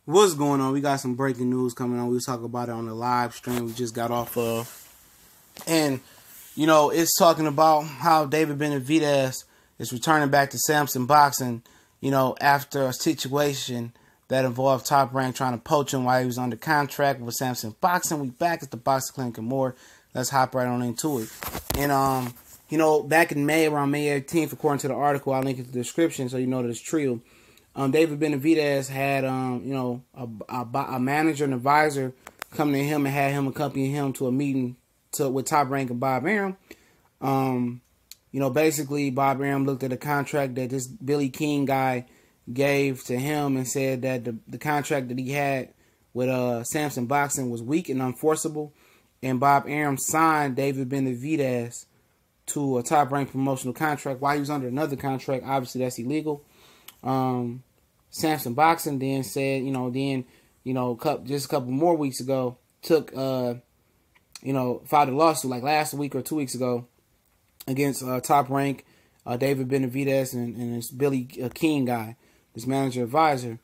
What's going on? We got some breaking news coming on. We was talking about it on the live stream we just got off of. And, it's talking about how David Benavidez is returning back to Sampson Boxing, after a situation that involved Top Rank trying to poach him while he was under contract with Sampson Boxing. We back at the Boxing Clinic and more. Let's hop right on into it. And, back in May, around May 18th, according to the article, I'll link it in the description so you know that it's true. David Benavidez had, a manager and advisor come to him and had him accompany him to a meeting with Top Rank and Bob Arum. Basically, Bob Arum looked at a contract that this Billy King guy gave to him and said that the contract that he had with Sampson Boxing was weak and unenforceable. And Bob Arum signed David Benavidez to a Top Rank promotional contract while he was under another contract. Obviously, that's illegal. Sampson Boxing then said, just a couple more weeks ago, filed a lawsuit like last week or 2 weeks ago against Top Rank, David Benavidez, and this Billy King guy, this manager advisor.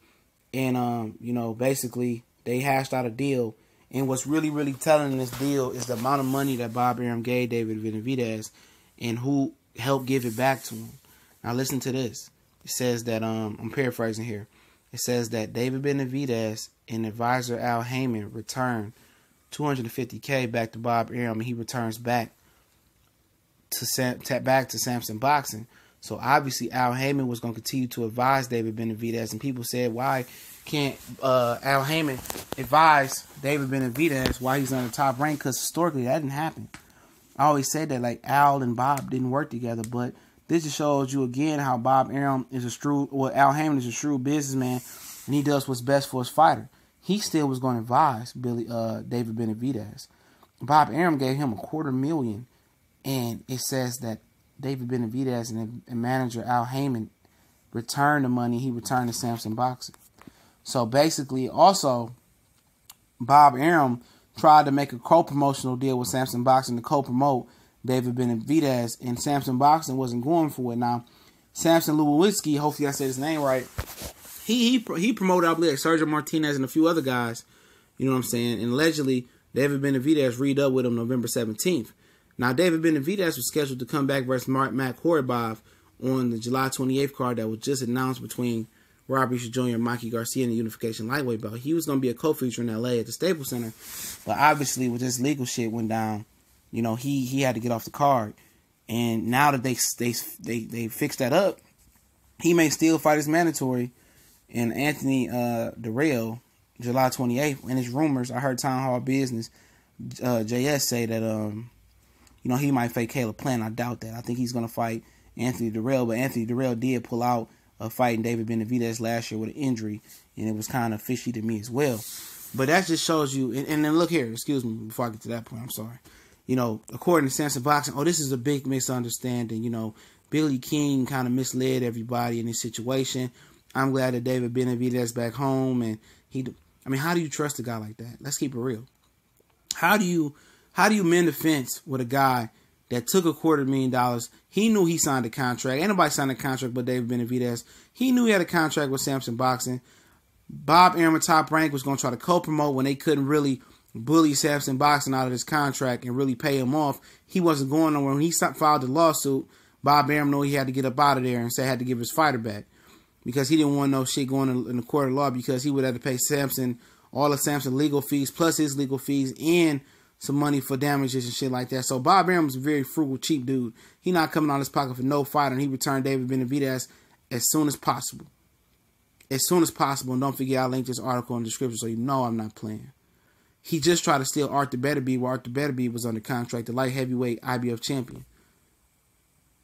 And, basically they hashed out a deal. And what's really, really telling in this deal is the amount of money that Bob Arum gave David Benavidez and who helped give it back to him. Now listen to this. It says that, I'm paraphrasing here. It says that David Benavidez and advisor Al Heyman returned $250K back to Bob Arum, and he returns back to Sampson Boxing. So obviously Al Heyman was going to continue to advise David Benavidez, and people said, why can't Al Heyman advise David Benavidez while he's on the Top Rank? Because historically that didn't happen. I always said that, like, Al and Bob didn't work together, but this just shows you again how Bob Arum is Al Heyman is a shrewd businessman, and he does what's best for his fighter. He still was going to advise David Benavidez. Bob Arum gave him $250,000, and it says that David Benavidez and manager Al Heyman returned the money. He returned to Sampson Boxing. So basically, also, Bob Arum tried to make a co-promotional deal with Sampson Boxing to co-promote David Benavidez, and Sampson Boxing wasn't going for it. Now, Sampson Lewinsky, hopefully I said his name right, he promoted, I believe, Sergio Martinez and a few other guys, you know what I'm saying, and allegedly David Benavidez read up with him November 17th. Now, David Benavidez was scheduled to come back versus Matt Korobov on the July 28th card that was just announced between Rob Risha Jr. and Mikey Garcia in the unification lightweight belt. He was going to be a co-feature in L.A. at the Staples Center, but obviously with this legal shit went down, he had to get off the card. And now that they fixed that up, he may still fight his mandatory in Anthony Durrell July 28th. And it's rumors, I heard Town Hall Business JS say that he might fight Caleb Plant. I doubt that. I think he's gonna fight Anthony Durrell, but Anthony Durrell did pull out fighting David Benavidez last year with an injury, and it was kind of fishy to me as well. But that just shows you, and then look here, excuse me, before I get to that point, I'm sorry. According to Sampson Boxing, this is a big misunderstanding. Billy King kind of misled everybody in this situation. I'm glad that David Benavidez back home, and how do you trust a guy like that? Let's keep it real. How do you mend the fence with a guy that took $250,000? He knew he signed a contract. Ain't nobody signed a contract but David Benavidez. He knew he had a contract with Sampson Boxing. Bob Arum and Top Rank was going to try to co-promote when they couldn't really bully Sampson Boxing out of his contract and really pay him off. He wasn't going nowhere. When he filed the lawsuit, Bob Arum knew he had to get up out of there and say he had to give his fighter back because he didn't want no shit going in the court of law, because he would have to pay Sampson all of Sampson's legal fees plus his legal fees and some money for damages and shit like that. So Bob Arum was a very frugal, cheap dude. He not coming out of his pocket for no fighter, and he returned David Benavidez as soon as possible. As soon as possible. And don't forget, I'll link this article in the description so you know I'm not playing. He just tried to steal Arthur Beterbiev while Arthur Beterbiev was under contract, the light heavyweight IBF champion.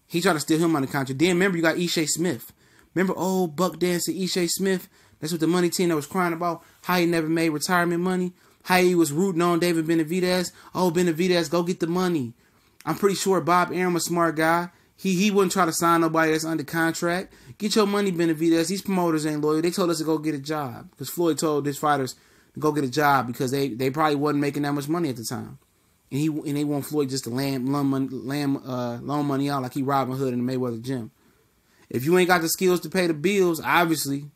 He tried to steal him under contract. Then remember, you got Ishe Smith. Remember old Buck Dancer Ishe Smith? That's what the money team that was crying about, how he never made retirement money. How he was rooting on David Benavidez. Oh, Benavidez, go get the money. I'm pretty sure Bob Arum, a smart guy, he wouldn't try to sign nobody that's under contract. Get your money, Benavidez. These promoters ain't loyal. They told us to go get a job because Floyd told his fighters to go get a job because they probably wasn't making that much money at the time. And they want Floyd just to loan money out like he Robin Hood in the Mayweather gym. If you ain't got the skills to pay the bills, obviously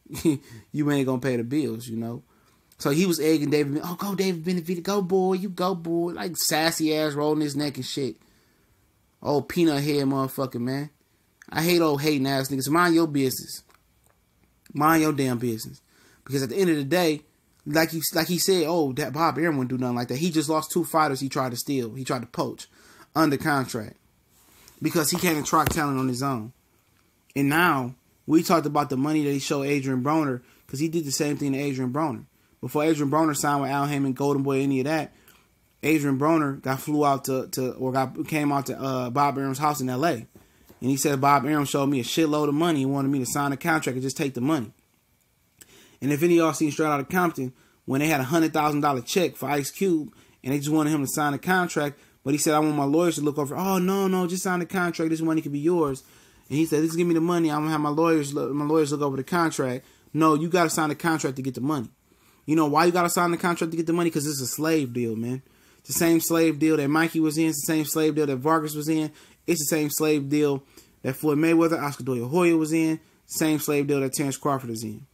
you ain't gonna pay the bills, you know. So he was egging David. Oh, go David Benavidez, go boy, you go boy, like sassy ass rolling his neck and shit. Old peanut head motherfucker, man. I hate old hating ass niggas. Mind your business. Mind your damn business. Because at the end of the day, like he said, oh, that Bob Arum wouldn't do nothing like that. He just lost 2 fighters he tried to steal. He tried to poach under contract. Because he can't attract talent on his own. And now, we talked about the money that he showed Adrian Broner, because he did the same thing to Adrian Broner. Before Adrian Broner signed with Al Haymon, Golden Boy, any of that, Adrian Broner came out to Bob Arum's house in L.A. And he said Bob Arum showed me a shitload of money and wanted me to sign a contract and just take the money. And if any of y'all seen Straight Outta Compton, when they had a $100,000 check for Ice Cube, and they just wanted him to sign a contract, but he said, I want my lawyers to look over. Oh, no, just sign the contract. This money can be yours. And he said, just give me the money. I'm going to have my lawyers look over the contract. No, you got to sign the contract to get the money. You know why you got to sign the contract to get the money? Because it's a slave deal, man. It's the same slave deal that Mikey was in. It's the same slave deal that Vargas was in. It's the same slave deal that Floyd Mayweather, Oscar De La Hoya was in. Same slave deal that Terrence Crawford is in.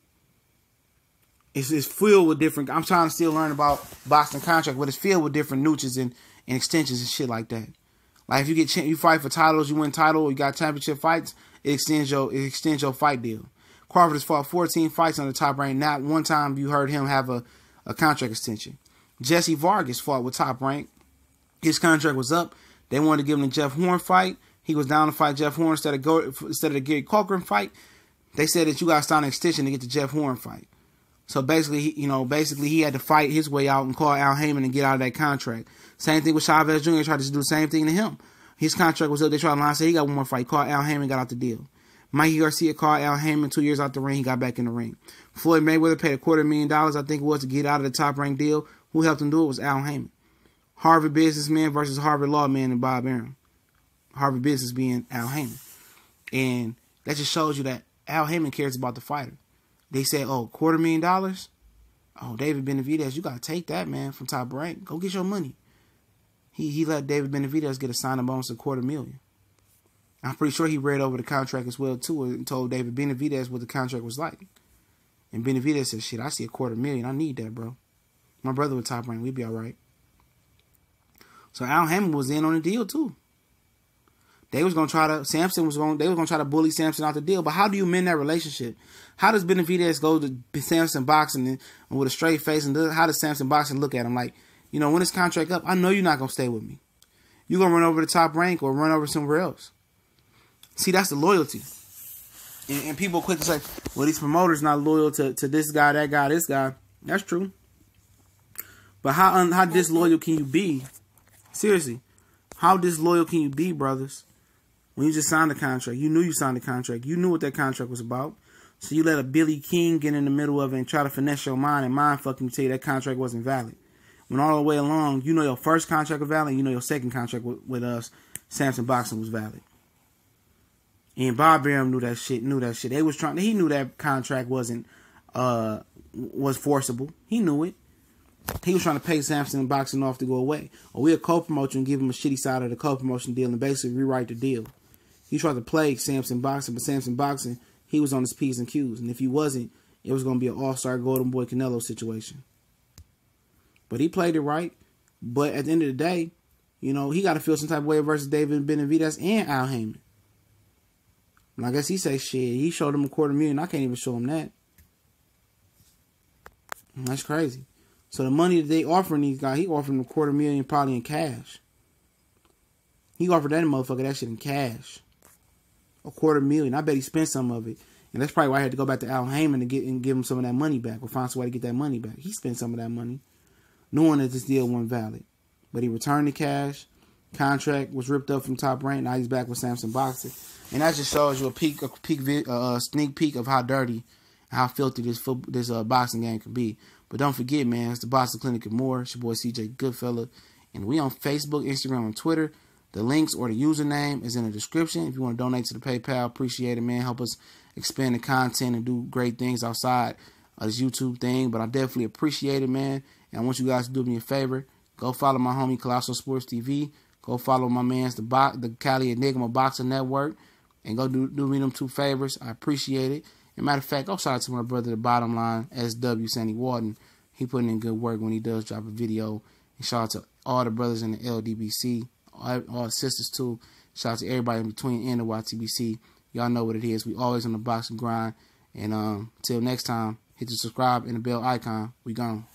It's filled with different... I'm trying to still learn about boxing contract, but it's filled with different nooches and extensions and shit like that. Like if you fight for titles, you win title, or you got championship fights, it extends your fight deal. Crawford has fought 14 fights on the Top Rank. Not one time you heard him have a contract extension. Jesse Vargas fought with Top Rank. His contract was up. They wanted to give him the Jeff Horn fight. He was down to fight Jeff Horn instead of the Gary Cochran fight. They said that you got to sign an extension to get the Jeff Horn fight. So basically, he had to fight his way out and call Al Haymon and get out of that contract. Same thing with Chavez Jr. They tried to do the same thing to him. His contract was up. They tried to lie and say he got one more fight. He called Al Haymon, got out the deal. Mikey Garcia called Al Haymon 2 years out the ring. He got back in the ring. Floyd Mayweather paid $250,000, I think it was, to get out of the Top Rank deal. Who helped him do it was Al Haymon. Harvard businessman versus Harvard lawman and Bob Arum. Harvard business being Al Haymon. And that just shows you that Al Haymon cares about the fighter. They said, oh, $250,000? Oh, David Benavidez, you got to take that, man, from Top Rank. Go get your money. He let David Benavidez get a signing bonus of $250,000. I'm pretty sure he read over the contract as well, too, and told David Benavidez what the contract was like. And Benavidez said, shit, I see $250,000. I need that, bro. My brother with Top Rank. We'd be all right. So Al Haymon was in on the deal, too. They was going to try to bully Sampson out the deal. But how do you mend that relationship? How does Benavidez go to Sampson Boxing and with a straight face, and how does Sampson Boxing look at him? Like, you know, when this contract up, I know you're not going to stay with me. You're going to run over to Top Rank or run over somewhere else. See, that's the loyalty. And people quick to say, well, these promoters not loyal to this guy, that guy, this guy. That's true. But how disloyal can you be? Seriously. How disloyal can you be, brothers? When you just signed the contract. You knew you signed the contract. You knew what that contract was about. So you let a Billy King get in the middle of it and try to finesse your mind and mind fucking tell you that contract wasn't valid. When all the way along, you know your first contract was valid, and you know your second contract with us, Sampson Boxing, was valid. And Bob Arum knew that shit. He knew that contract was forcible. He knew it. He was trying to pay Sampson Boxing off to go away. Or we'll co-promote you and give him a shitty side of the co-promotion deal and basically rewrite the deal. He tried to play Sampson Boxing, but Sampson Boxing, he was on his P's and Q's. And if he wasn't, it was going to be an all-star Golden Boy Canelo situation. But he played it right. But at the end of the day, you know, he got to feel some type of way versus David Benavidez and Al Haymon. And I guess he say shit. He showed him $250,000. I can't even show him that. And that's crazy. So the money that they offering these guys, he offered them $250,000 probably in cash. He offered that motherfucker that shit in cash. $250,000. I bet he spent some of it. And that's probably why I had to go back to Al Haymon to give him some of that money back. Or find some way to get that money back. He spent some of that money, knowing that this deal wasn't valid. But he returned the cash. Contract was ripped up from Top Rank. Now he's back with Sampson Boxing. And that just shows you a sneak peek of how dirty, how filthy this boxing game can be. But don't forget, man, it's the Boxing Clinic and more. It's your boy CJ Goodfella. And we on Facebook, Instagram, and Twitter. The links or the username is in the description. If you want to donate to the PayPal, appreciate it, man. Help us expand the content and do great things outside of this YouTube thing. But I definitely appreciate it, man. And I want you guys to do me a favor. Go follow my homie Colossal Sports TV. Go follow my man's the Cali Enigma Boxing Network. and go do me them 2 favors. I appreciate it. And matter of fact, go shout out to my brother, the Bottom Line, SW Sandy Walden. He putting in good work when he does drop a video. And shout out to all the brothers in the LDBC, all the sisters too. Shout out to everybody in between and the YTBC. Y'all know what it is. We always on the boxing grind. And till next time, hit the subscribe and the bell icon. We gone.